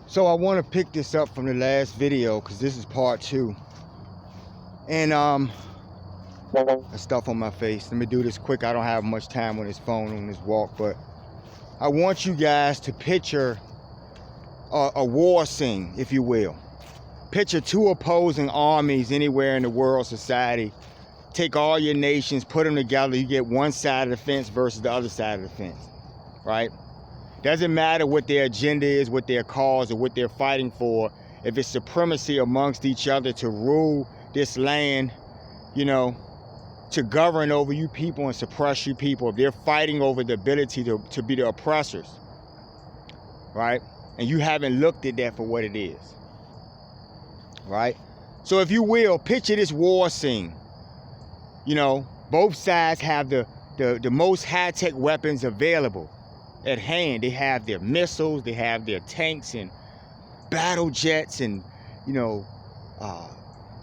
So I want to pick this up from the last video because this is part 2. And stuff on my face. Let me do this quick. I don't have much time on this phone on this walk, but I want you guys to picture a war scene, if you will. Picture 2 opposing armies anywhere in the world society. Take all your nations, put them together, you get one side of the fence versus the other side of the fence, right? Doesn't matter what their agenda is, what their cause, or what they're fighting for. If it's supremacy amongst each other to rule this land, you know, to govern over you people and suppress you people, if they're fighting over the ability to be the oppressors, right? And you haven't looked at that for what it is, right? So if you will, picture this war scene. You know, both sides have the most high-tech weapons available at hand. They have their missiles, they have their tanks and battle jets and, you know,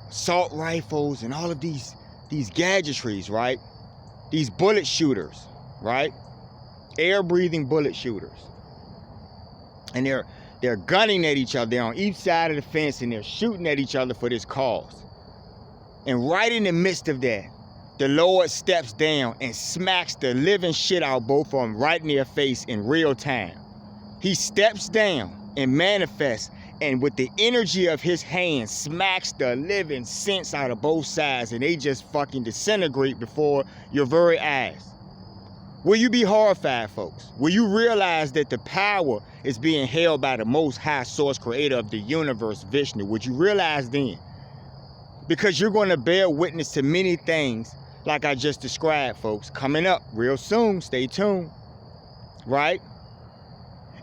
assault rifles and all of these gadgetries, right? These bullet shooters, right? Air-breathing bullet shooters. And they're gunning at each other. They're on each side of the fence and they're shooting at each other for this cause. And right in the midst of that, the Lord steps down and smacks the living shit out both of them right in their face in real time. He steps down and manifests, and with the energy of his hand smacks the living sense out of both sides, and they just fucking disintegrate before your very eyes. Will you be horrified, folks? Will you realize that the power is being held by the most high source creator of the universe, Vishnu? Would you realize then? Because you're going to bear witness to many things like I just described, folks, coming up real soon. Stay tuned, right?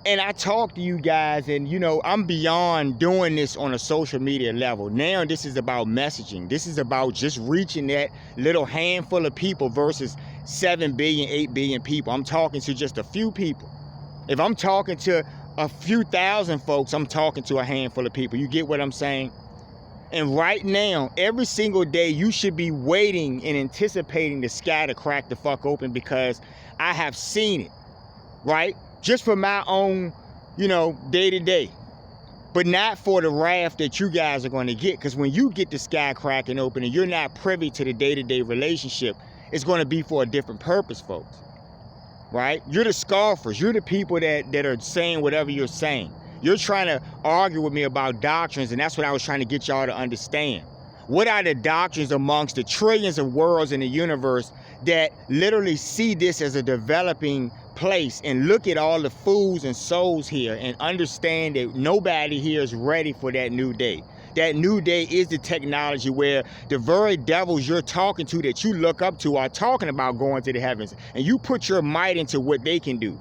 And I talk to you guys, and, you know, I'm beyond doing this on a social media level. Now this is about messaging. This is about just reaching that little handful of people versus 7 billion, 8 billion people. I'm talking to just a few people. If I'm talking to a few thousand folks, I'm talking to a handful of people. You get what I'm saying? And right now, every single day, you should be waiting and anticipating the sky to crack the fuck open, because I have seen it, right? Just for my own, you know, day-to-day. But not for the wrath that you guys are going to get, because when you get the sky cracking open and you're not privy to the day-to-day relationship, it's going to be for a different purpose, folks, right? You're the scoffers. You're the people that are saying whatever you're saying. You're trying to argue with me about doctrines, and that's what I was trying to get y'all to understand. What are the doctrines amongst the trillions of worlds in the universe that literally see this as a developing place and look at all the fools and souls here and understand that nobody here is ready for that new day? That new day is the technology where the very devils you're talking to that you look up to are talking about going to the heavens, and you put your might into what they can do.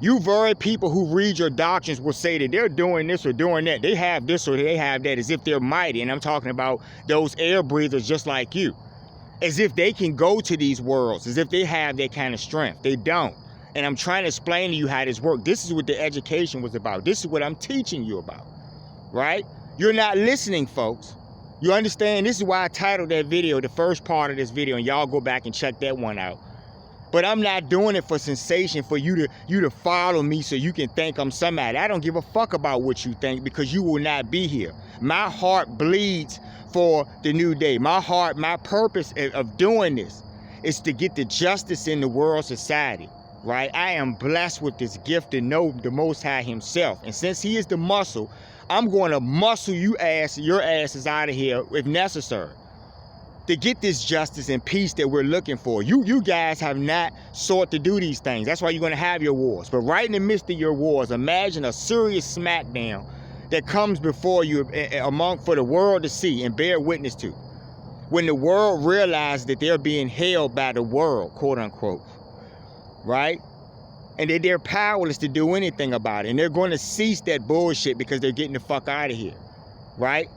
You very people who read your doctrines will say that they're doing this or doing that. They have this or they have that, as if they're mighty. And I'm talking about those air breathers just like you. As if they can go to these worlds, as if they have that kind of strength. They don't. And I'm trying to explain to you how this works. This is what the education was about. This is what I'm teaching you about, right? You're not listening, folks. You understand? This is why I titled that video, the first part of this video, and y'all go back and check that one out. But I'm not doing it for sensation, for you to follow me so you can think I'm somebody. I don't give a fuck about what you think, because you will not be here. My heart bleeds for the new day. My heart, my purpose of doing this is to get the justice in the world society, right? I am blessed with this gift to know the Most High himself. And since he is the muscle, I'm going to muscle your asses out of here if necessary, to get this justice and peace that we're looking for. You guys have not sought to do these things. That's why you're going to have your wars. But right in the midst of your wars, imagine a serious smackdown that comes before you for the world to see and bear witness to. When the world realizes that they're being held by the world, quote unquote, right? And that they're powerless to do anything about it. And they're going to cease that bullshit because they're getting the fuck out of here, right?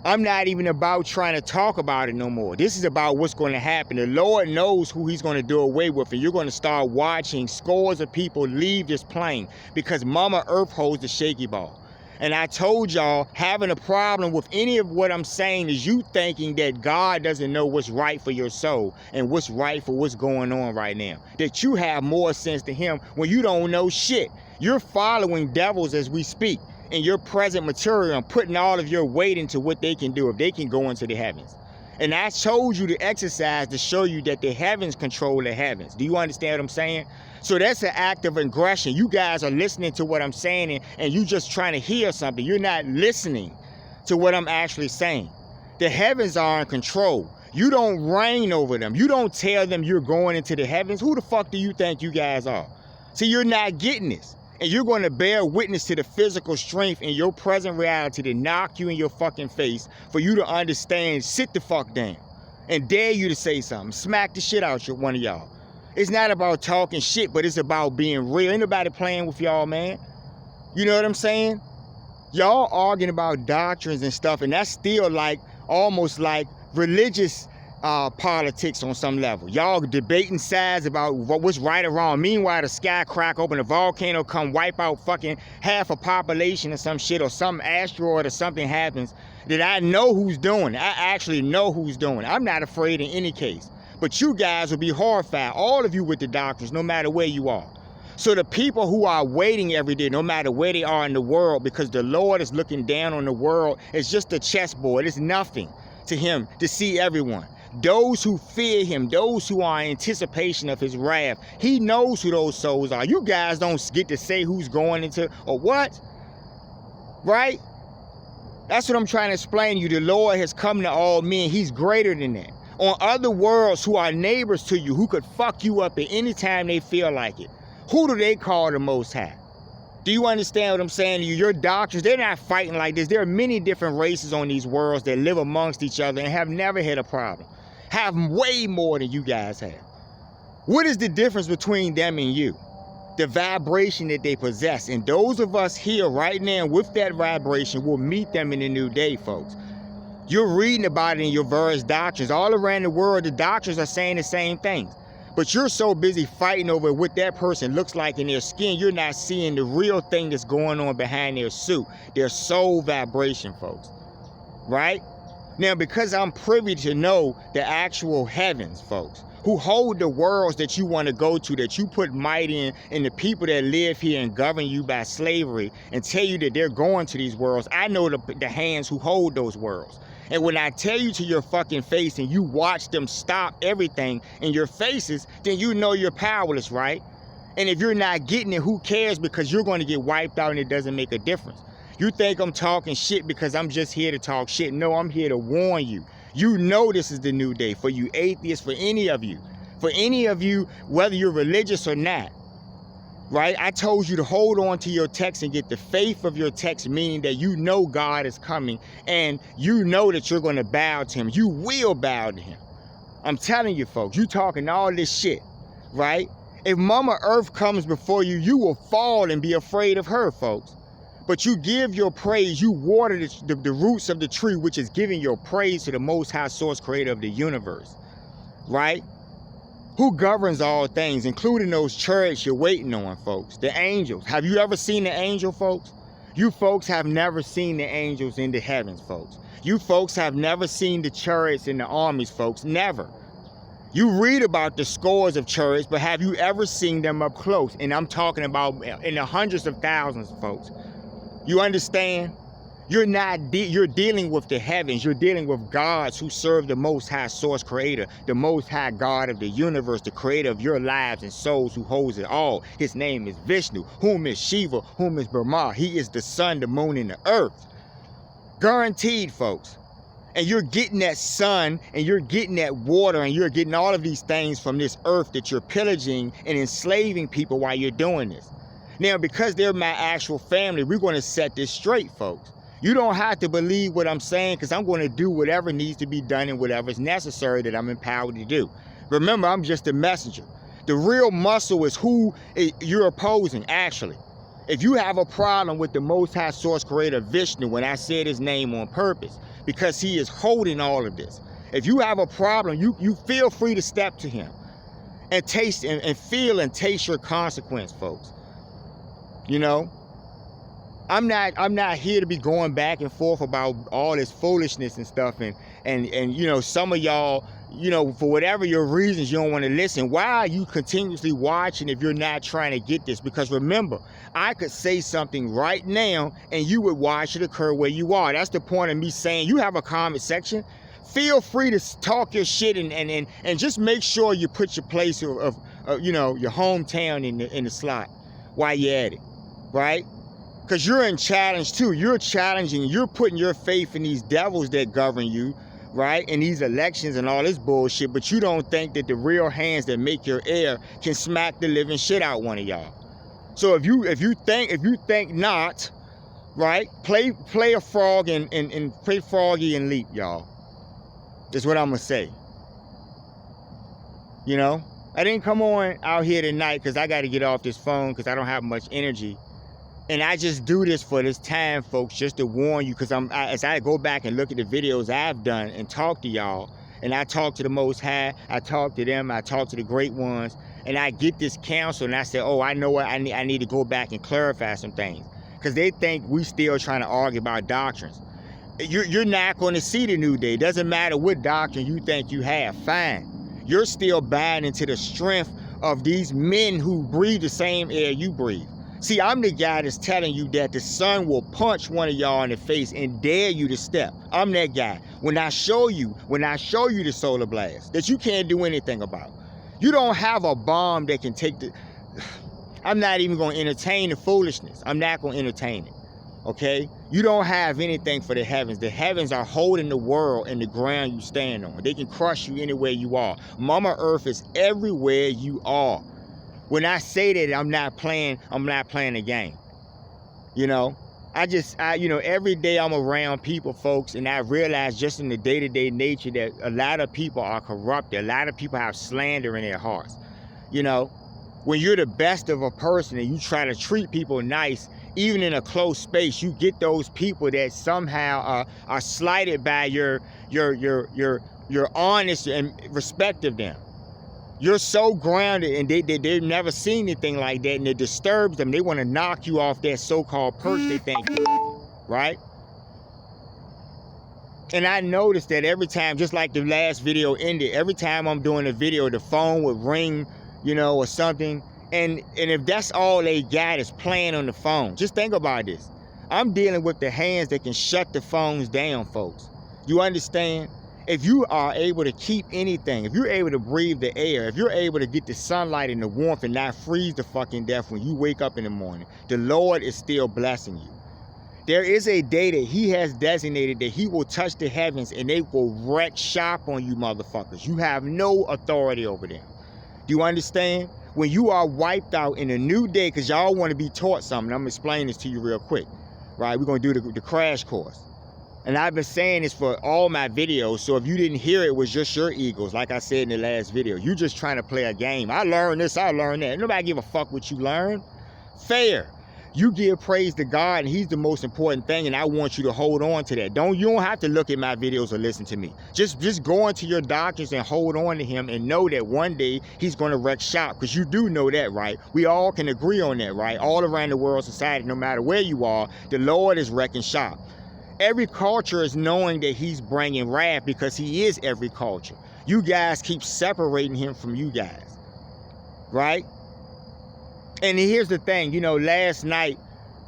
I'm not even about trying to talk about it no more. This is about what's going to happen. The Lord knows who he's going to do away with, and you're going to start watching scores of people leave this plane because Mama Earth holds the shaky ball. And I told y'all, having a problem with any of what I'm saying is you thinking that God doesn't know what's right for your soul and what's right for what's going on right now. That you have more sense than him when you don't know shit. You're following devils as we speak. in your present material and putting all of your weight into what they can do if they can go into the heavens. And I showed you the exercise to show you that the heavens control the heavens. Do you understand what I'm saying? So that's an act of aggression. You guys are listening to what I'm saying and you just trying to hear something. You're not listening to what I'm actually saying. The heavens are in control. You don't reign over them. You don't tell them you're going into the heavens. Who the fuck do you think you guys are? See, you're not getting this. And you're going to bear witness to the physical strength in your present reality to knock you in your fucking face for you to understand, sit the fuck down and dare you to say something. Smack the shit out of one of y'all. It's not about talking shit, but it's about being real. Ain't nobody playing with y'all, man. You know what I'm saying? Y'all arguing about doctrines and stuff, and that's still like almost like religious politics on some level. Y'all debating sides about what's right or wrong. Meanwhile, the sky crack open, a volcano come wipe out fucking half a population or some shit, or some asteroid or something happens that I know who's doing it. I actually know who's doing it. I'm not afraid in any case. But you guys will be horrified, all of you with the doctrines, no matter where you are. So the people who are waiting every day, no matter where they are in the world, because the Lord is looking down on the world, it's just a chessboard. It's nothing to him to see everyone. Those who fear him, those who are in anticipation of his wrath, he knows who those souls are. You guys don't get to say who's going into or what, right? That's what I'm trying to explain to you. The Lord has come to all men. He's greater than that. On other worlds who are neighbors to you, who could fuck you up at any time they feel like it, who do they call the Most High? Do you understand what I'm saying to you? Your doctrines, they're not fighting like this. There are many different races on these worlds that live amongst each other and have never had a problem. Have way more than you guys have. What is the difference between them and you? The vibration that they possess. And those of us here right now with that vibration will meet them in the new day, folks. You're reading about it in your various doctrines. All around the world, the doctrines are saying the same things. But you're so busy fighting over what that person looks like in their skin, you're not seeing the real thing that's going on behind their suit, their soul vibration, folks. Right? Now, because I'm privy to know the actual heavens, folks, who hold the worlds that you want to go to, that you put might in, and the people that live here and govern you by slavery and tell you that they're going to these worlds, I know the hands who hold those worlds. And when I tell you to your fucking face and you watch them stop everything in your faces, then you know you're powerless, right? And if you're not getting it, who cares? Because you're going to get wiped out and it doesn't make a difference. You think I'm talking shit because I'm just here to talk shit. No, I'm here to warn you. You know this is the new day for you atheists, for any of you. For any of you, whether you're religious or not. Right? I told you to hold on to your text and get the faith of your text, meaning that you know God is coming and you know that you're going to bow to him. You will bow to him. I'm telling you, folks, you talking all this shit, right? If Mama Earth comes before you, you will fall and be afraid of her, folks. But you give your praise, you water the roots of the tree, which is giving your praise to the Most High Source Creator of the universe, right? Who governs all things, including those chariots you're waiting on, folks, the angels. Have you ever seen the angel, folks? You folks have never seen the angels in the heavens, folks. You folks have never seen the chariots in the armies, folks, never. You read about the scores of chariots, but have you ever seen them up close? And I'm talking about in the hundreds of thousands, folks. You understand? You're dealing with the heavens. You're dealing with gods who serve the Most High Source Creator, the Most High God of the universe, the creator of your lives and souls who holds it all. His name is Vishnu, whom is Shiva, whom is Brahma. He is the sun, the moon, and the earth. Guaranteed, folks. And you're getting that sun, and you're getting that water, and you're getting all of these things from this earth that you're pillaging and enslaving people while you're doing this. Now, because they're my actual family, we're going to set this straight, folks. You don't have to believe what I'm saying, because I'm going to do whatever needs to be done and whatever is necessary that I'm empowered to do. Remember, I'm just a messenger. The real muscle is who you're opposing, actually. If you have a problem with the Most High Source Creator Vishnu, when I said his name on purpose, because he is holding all of this. If you have a problem, you feel free to step to him and taste and feel and taste your consequence, folks. You know, I'm not here to be going back and forth about all this foolishness and stuff, and you know, some of y'all you know, for whatever your reasons, you don't want to listen. Why are you continuously watching if you're not trying to get this? Because remember, I could say something right now and you would watch it occur where you are. That's the point of me saying you have a comment section. Feel free to talk your shit and just make sure you put your place of you know, your hometown in the slot while you're at it, right? Because you're in challenge too. You're challenging, you're putting your faith in these devils that govern you, right? And these elections and all this bullshit, but you don't think that the real hands that make your air can smack the living shit out one of y'all. So if you think not, right? Play a frog and play froggy and leap, y'all. That's what I'm gonna say. You know? I didn't come on out here tonight because I gotta get off this phone because I don't have much energy. And I just do this for this time, folks, just to warn you, because as I go back and look at the videos I've done and talk to y'all, and I talk to the Most High, I talk to them, I talk to the great ones, and I get this counsel, and I say, oh, I know what, I need to go back and clarify some things. Because they think we still trying to argue about doctrines. You're not going to see the new day. Doesn't matter what doctrine you think you have, fine. You're still buying into the strength of these men who breathe the same air you breathe. See, I'm the guy that's telling you that the sun will punch one of y'all in the face and dare you to step. I'm that guy. When I show you the solar blast that you can't do anything about. You don't have a bomb that can take the... I'm not even going to entertain the foolishness. I'm not going to entertain it. Okay? You don't have anything for the heavens. The heavens are holding the world and the ground you stand on. They can crush you anywhere you are. Mama Earth is everywhere you are. When I say that, I'm not playing a game. You know, you know, every day I'm around people, folks, and I realize just in the day-to-day nature that a lot of people are corrupted. A lot of people have slander in their hearts. You know, when you're the best of a person and you try to treat people nice, even in a close space, you get those people that somehow are slighted by your honest and respect of them. You're so grounded, and they've never seen anything like that, and it disturbs them. They want to knock you off that so-called perch they think you're on, right? And I noticed that every time, just like the last video ended, every time I'm doing a video, the phone would ring, you know, or something. And if that's all they got is playing on the phone, just think about this. I'm dealing with the hands that can shut the phones down, folks. You understand? If you are able to keep anything, if you're able to breathe the air, if you're able to get the sunlight and the warmth and not freeze to fucking death when you wake up in the morning, the Lord is still blessing you. There is a day that he has designated that he will touch the heavens and they will wreck shop on you motherfuckers. You have no authority over them. Do you understand? When you are wiped out in a new day, because y'all want to be taught something, I'm going to explain this to you real quick. Right? We're going to do the crash course. And I've been saying this for all my videos, so if you didn't hear it, it was just your egos, like I said in the last video. You're just trying to play a game. I learned this, I learned that. Nobody give a fuck what you learn. Fair. You give praise to God, and he's the most important thing, and I want you to hold on to that. You don't have to look at my videos or listen to me. Just go into your doctrines and hold on to him and know that one day he's going to wreck shop, because you do know that, right? We all can agree on that, right? All around the world, society, no matter where you are, the Lord is wrecking shop. Every culture is knowing that he's bringing wrath because he is every culture. You guys keep separating him from you guys, right? And here's the thing, you know, last night,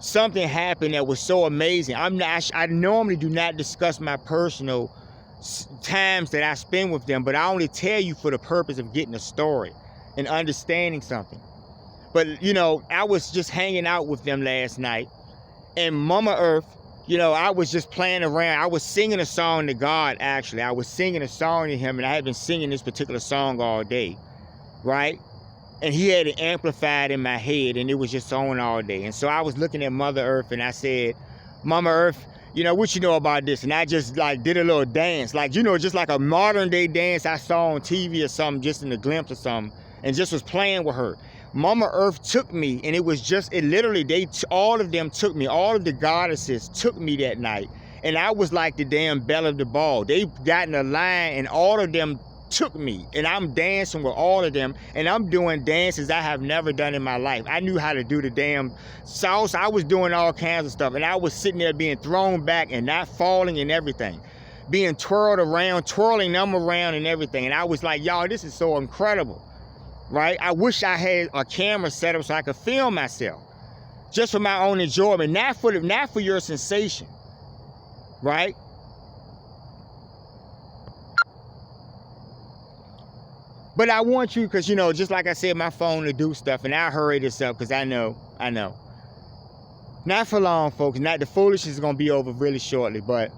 something happened that was so amazing. I normally do not discuss my personal times that I spend with them, but I only tell you for the purpose of getting a story and understanding something. But, you know, I was just hanging out with them last night, and Mama Earth, you know, I was just playing around. I was singing a song to God, actually. I was singing a song to him, and I had been singing this particular song all day, right? And he had it amplified in my head, and it was just on all day. And so I was looking at Mother Earth, and I said, Mama Earth, you know, what you know about this? And I just, like, did a little dance. Like, you know, just like a modern-day dance I saw on TV or something, just in a glimpse or something, and just was playing with her. Mama Earth took me, and it was just, it literally, all of them took me. All of the goddesses took me that night. And I was like the damn belle of the ball. They got in a line, and all of them took me. And I'm dancing with all of them, and I'm doing dances I have never done in my life. I knew how to do the damn salsa. I was doing all kinds of stuff, and I was sitting there being thrown back and not falling and everything. being twirled around, twirling them around and everything. And I was like, y'all, this is so incredible, right? I wish I had a camera set up so I could film myself, just for my own enjoyment, not for your sensation, right? But I want you, because, you know, just like I said, my phone to do stuff, and I'll hurry this up because I know. Not for long, folks. Not the foolishness is going to be over really shortly, but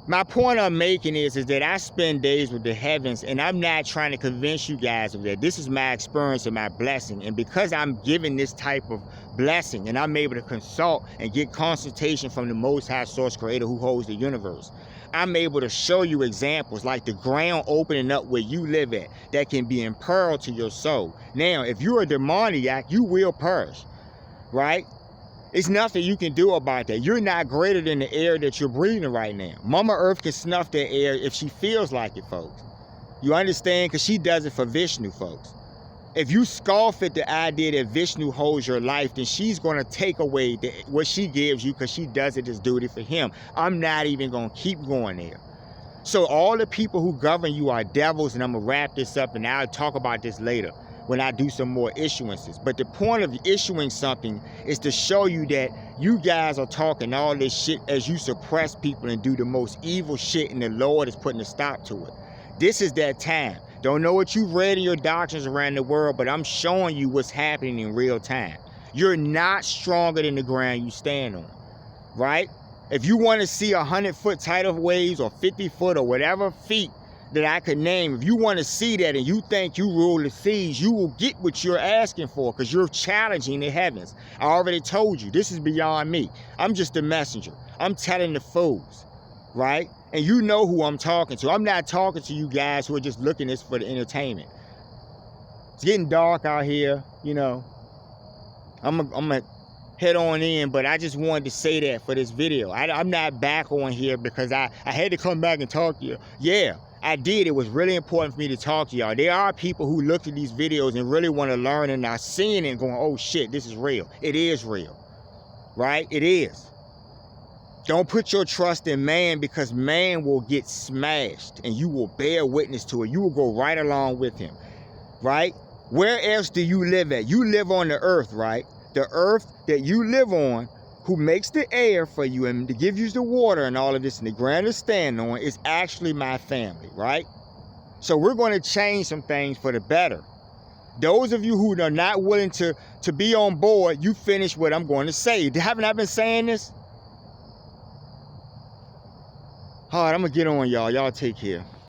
my point I'm making is that I spend days with the heavens, and I'm not trying to convince you guys of that. This is my experience and my blessing, and because I'm given this type of blessing, and I'm able to consult and get consultation from the Most High Source Creator who holds the universe, I'm able to show you examples like the ground opening up where you live at that can be imperiled to your soul. Now, if you're a demoniac, you will perish, right? It's nothing you can do about that. You're not greater than the air that you're breathing right now. Mama Earth can snuff that air if she feels like it, folks. You understand? Because she does it for Vishnu, folks. If you scoff at the idea that Vishnu holds your life, then she's going to take away what she gives you because she does it as duty for him. I'm not even going to keep going there. So all the people who govern you are devils, and I'm going to wrap this up, and I'll talk about this later when I do some more issuances. But the point of issuing something is to show you that you guys are talking all this shit as you suppress people and do the most evil shit, and the Lord is putting a stop to it. This is that time. Don't know what you've read in your doctrines around the world, but I'm showing you what's happening in real time. You're not stronger than the ground you stand on, right? If you want to see 100-foot tidal waves or 50-foot or whatever feet that I could name, if you want to see that and you think you rule the seas, you will get what you're asking for because you're challenging the heavens. I already told you, this is beyond me. I'm just a messenger. I'm telling the fools, right? And you know who I'm talking to. I'm not talking to you guys who are just looking at this for the entertainment. It's getting dark out here, you know. I'm gonna head on in, but I just wanted to say that for this video. I'm not back on here because I had to come back and talk to you. Yeah, I did. It was really important for me to talk to y'all. There are people who look at these videos and really want to learn and are seeing it and going, oh shit, this is real. It is real, right? It is. Don't put your trust in man, because man will get smashed and you will bear witness to it. You will go right along with him, right? Where else do you live at? You live on the earth, right? The earth that you live on, who makes the air for you and to give you the water and all of this and the ground to stand on, is actually my family, right? So we're going to change some things for the better. Those of you who are not willing to be on board, you finish what I'm going to say. Haven't I been saying this? All right, I'm going to get on, y'all. Y'all take care.